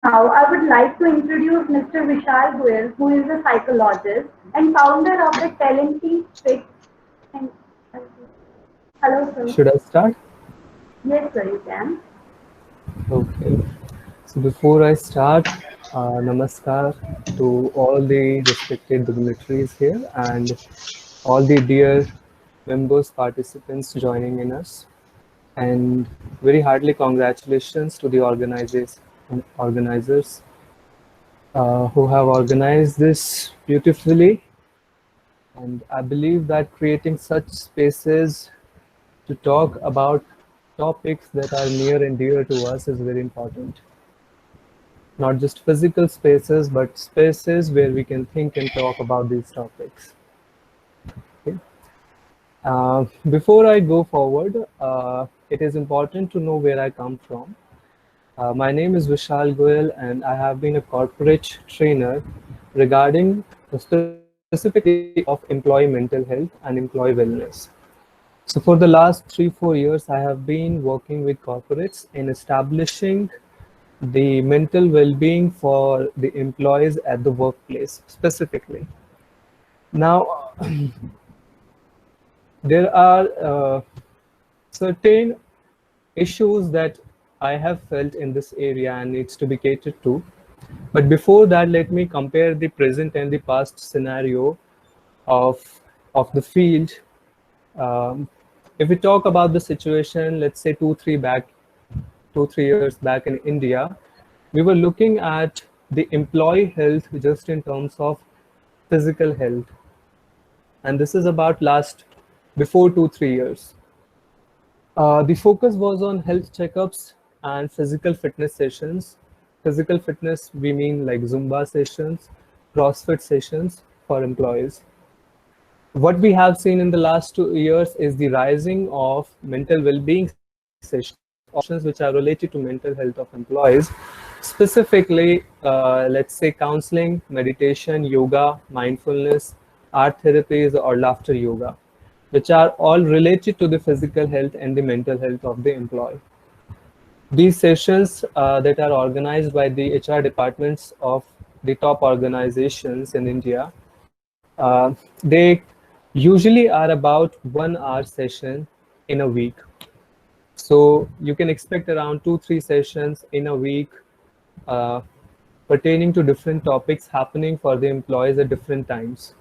Now, I would like to introduce Mr. Vishal Goyal, who is a psychologist and founder of the Talenty Fix. And- Hello, sir. Should I start? Yes, sir, you can. Okay. So before I start, namaskar to all the respected dignitaries here and all the dear members, participants joining in us. And very heartily congratulations to the organizers who have organized this beautifully. And I believe that creating such spaces to talk about topics that are near and dear to us is very important. Not just physical spaces, but spaces where we can think and talk about these topics. Okay. Before I go forward, it is important to know where I come from. My name is Vishal Goyal, and I have been a corporate trainer regarding specifically of employee mental health and employee wellness. So for the last 3-4 years, I have been working with corporates in establishing the mental well-being for the employees at the workplace specifically. Now, there are certain issues that I have felt in this area and needs to be catered to. But before that, let me compare the present and the past scenario of of the field. Um, if we talk about the situation, let's say 2-3 years back in India, we were looking at the employee health just in terms of physical health, and this is about last before 2-3 years. The focus was on health checkups and physical fitness sessions. Physical fitness, we mean like Zumba sessions, CrossFit sessions for employees. What we have seen in the last 2 years is the rising of mental well-being sessions, options which are related to mental health of employees, specifically, let's say counseling, meditation, yoga, mindfulness, art therapies, or laughter yoga, which are all related to the physical health and the mental health of the employee. These sessions that are organized by the HR departments of the top organizations in India, they usually are about 1 hour session in a week. So you can expect around 2-3 sessions in a week uh, pertaining to different topics happening for the employees at different times.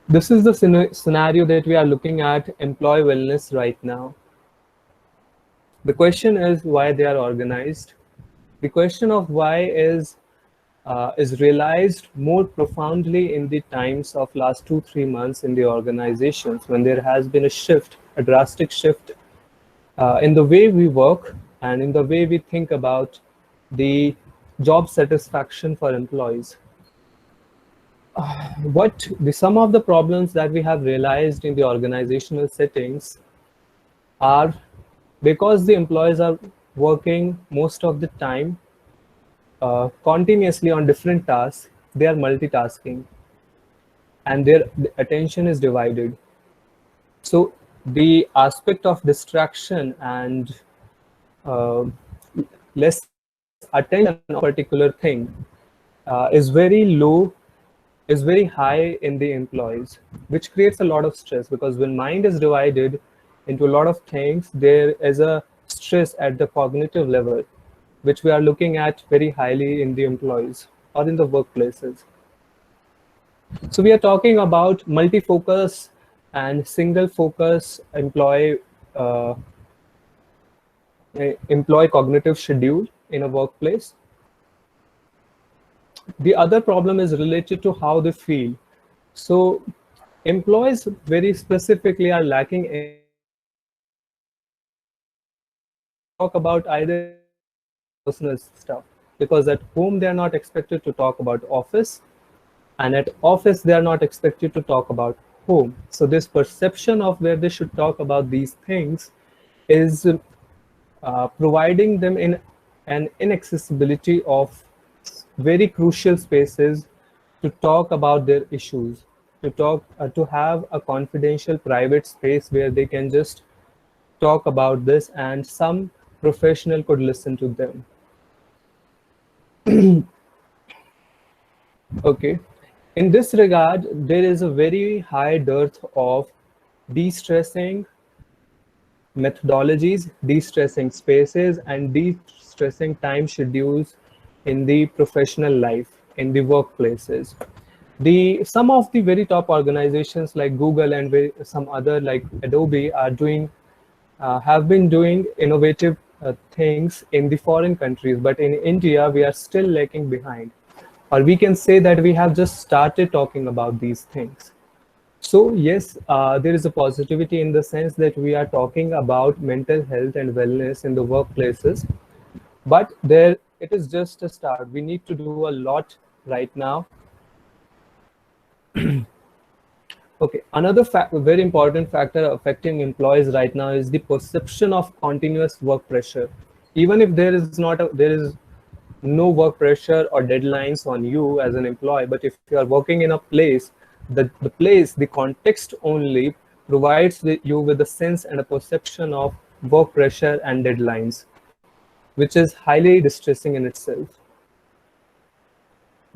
This is the scenario that we are looking at employee wellness right now. The question is why they are organized. The question of why is realized more profoundly in the times of last 2-3 months in the organizations when there has been a shift, a drastic shift in the way we work and in the way we think about the job satisfaction for employees. Some of the problems that we have realized in the organizational settings are because the employees are working most of the time continuously on different tasks. They are multitasking and their attention is divided. So the aspect of distraction and uh, less attention on a particular thing is very low, is very high in the employees, which creates a lot of stress, because when mind is divided into a lot of things, there is a stress at the cognitive level, which we are looking at very highly in the employees or in the workplaces. So we are talking about multi-focus and single focus uh, employee cognitive schedule in a workplace. The other problem is related to how they feel. So employees very specifically are lacking talk about either personal stuff, because at home they are not expected to talk about office, and at office they are not expected to talk about home. So this perception of where they should talk about these things is providing them in an inaccessibility of very crucial spaces to talk about their issues, to have a confidential private space where they can just talk about this and some professional could listen to them. Okay. In this regard, there is a very high dearth of de-stressing methodologies, de-stressing spaces, and de-stressing time schedules in the professional life, in the workplaces. Some of the very top organizations like Google and some other like Adobe are doing have been doing innovative things in the foreign countries, but in India we are still lagging behind, or we can say that we have just started talking about these things. So yes, there is a positivity in the sense that we are talking about mental health and wellness in the workplaces, but there it is just a start. We need to do a lot right now. Okay, another very important factor affecting employees right now is the perception of continuous work pressure. Even if there is no work pressure or deadlines on you as an employee, but if you are working in a place, the context only provides you with a sense and a perception of work pressure and deadlines, which is highly distressing in itself.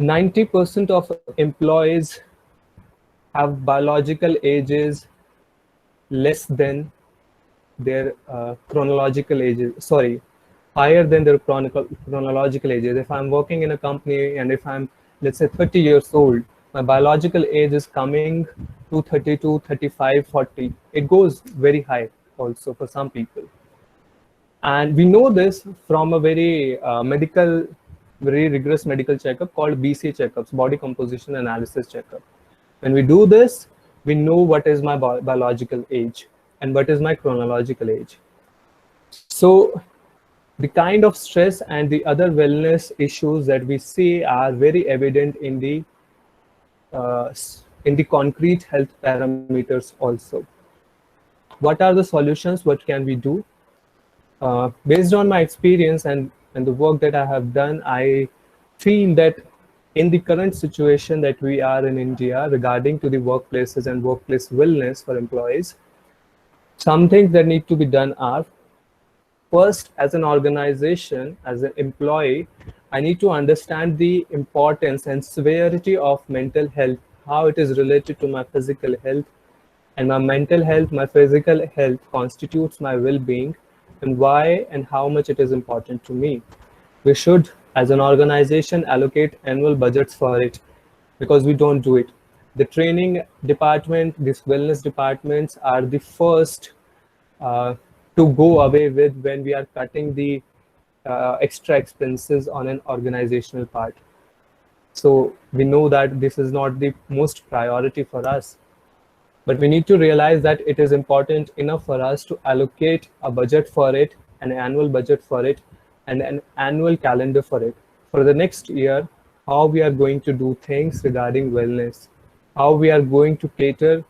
90% of employees have biological ages less than their chronological ages, sorry, higher than their chronological ages. If I'm working in a company and if I'm, let's say, 30 years old, my biological age is coming to 32, 35, 40. It goes very high also for some people. And we know this from a very very rigorous medical checkup called BC checkups, body composition analysis checkup. When we do this, we know what is my biological age and what is my chronological age. So the kind of stress and the other wellness issues that we see are very evident in the concrete health parameters also. What are the solutions? What can we do? Based on my experience and the work that I have done, I feel that in the current situation that we are in India regarding to the workplaces and workplace wellness for employees, some things that need to be done are, first, as an organization, as an employee, I need to understand the importance and severity of mental health, how it is related to my physical health, and my mental health, my physical health constitutes my well-being, and why and how much it is important to me. We should, as an organization, allocate annual budgets for it, because we don't do it. The training department, these wellness departments are the first to go away with when we are cutting the extra expenses on an organizational part. So we know that this is not the most priority for us, but we need to realize that it is important enough for us to allocate a budget for it, an annual budget for it, and an annual calendar for it. For the next year, how we are going to do things regarding wellness, how we are going to cater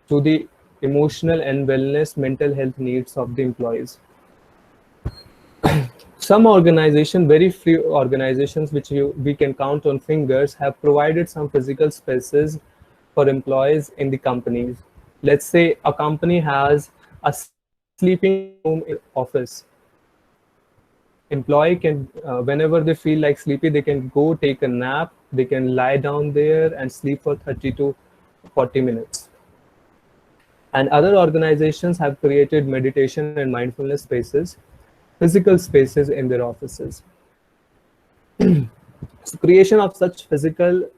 to the emotional and wellness, mental health needs of the employees. Some organizations, very few organizations which we can count on fingers, have provided some physical spaces for employees in the companies. Let's say a company has a sleeping room in office. Employee can, whenever they feel like sleepy, they can go take a nap, they can lie down there and sleep for 30 to 40 minutes. And other organizations have created meditation and mindfulness spaces, physical spaces in their offices. So creation of such physical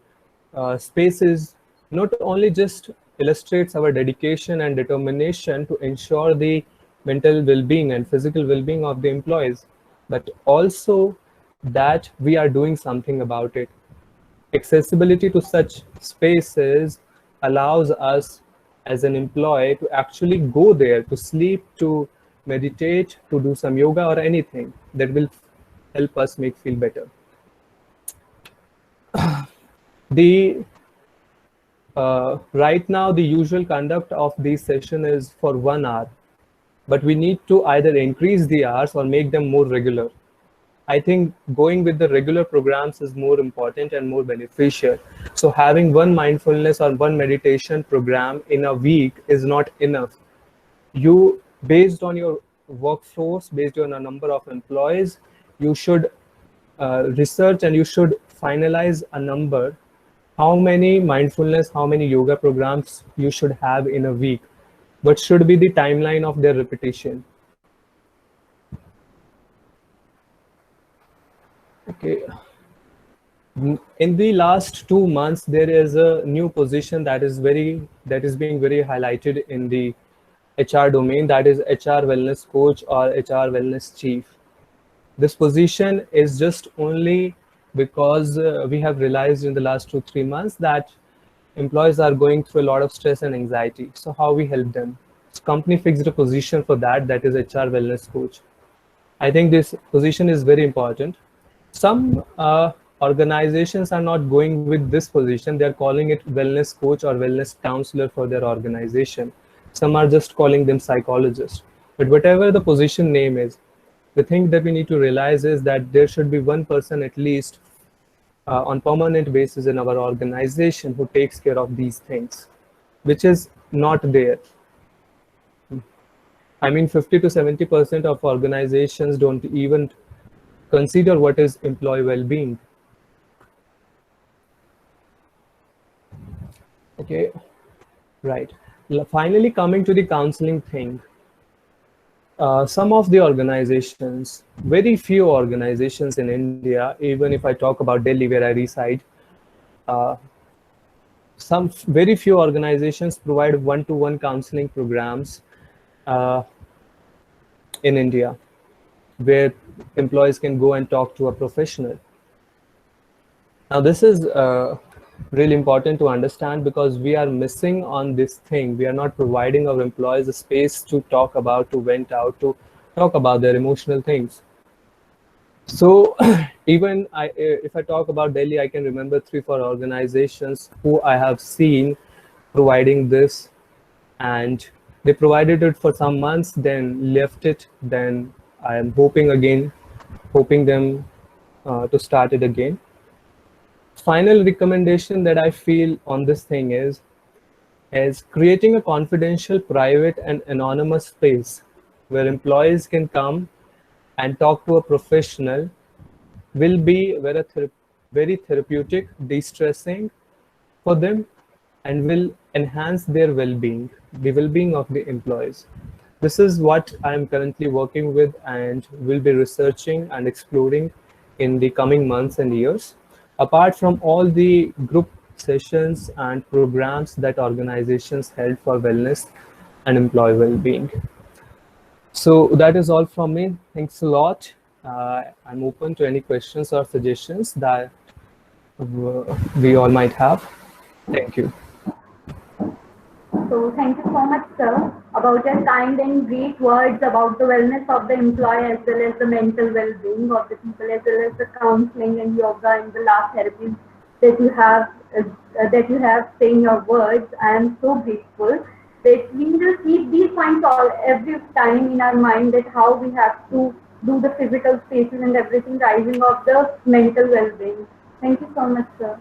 spaces not only just illustrates our dedication and determination to ensure the mental well-being and physical well-being of the employees, but also that we are doing something about it. Accessibility to such spaces allows us as an employee to actually go there, to sleep, to meditate, to do some yoga or anything that will help us feel better. Right now, the usual conduct of this session is for 1 hour, but we need to either increase the hours or make them more regular. I think going with the regular programs is more important and more beneficial. So having one mindfulness or one meditation program in a week is not enough. You, based on your workforce, based on a number of employees, you should research and you should finalize a number, how many mindfulness, how many yoga programs you should have in a week. What should be the timeline of their repetition? Okay. In the last 2 months, there is a new position that is being very highlighted in the HR domain, that is HR wellness coach or HR wellness chief. This position is just only because we have realized in the last 2-3 months that employees are going through a lot of stress and anxiety. So how we help them? So company fixed a position for that, that is HR wellness coach. I think this position is very important. Some organizations are not going with this position. They're calling it wellness coach or wellness counselor for their organization. Some are just calling them psychologists. But whatever the position name is, the thing that we need to realize is that there should be one person at least on permanent basis in our organization who takes care of these things, which is not there. I mean, 50 to 70% of organizations don't even consider what is employee well-being. Okay, right. Finally, coming to the counseling thing. Some of the organizations, very few organizations in India, even if I talk about Delhi where I reside, some very few organizations provide one-to-one counseling programs in India, where employees can go and talk to a professional. Now, this is really important to understand because we are missing on this thing. We are not providing our employees a space to talk about, to vent out, to talk about their emotional things. So even if I talk about Delhi, I can remember 3-4 organizations who I have seen providing this, and they provided it for some months, then left it. Then I am hoping them to start it again. Final recommendation that I feel on this thing is creating a confidential, private, and anonymous space where employees can come and talk to a professional will be very therapeutic, de-stressing for them, and will enhance their well-being, the well-being of the employees. This is what I am currently working with and will be researching and exploring in the coming months and years. Apart from all the group sessions and programs that organizations held for wellness and employee well-being. So that is all from me. Thanks a lot. I'm open to any questions or suggestions that we all might have. Thank you. So thank you so much, sir, about your kind and great words about the wellness of the employee as well as the mental well-being of the people, as well as the counseling and yoga and the laugh therapy that you have saying your words. I am so grateful that we will keep these points every time in our mind, that how we have to do the physical spaces and everything rising of the mental well-being. Thank you so much, sir.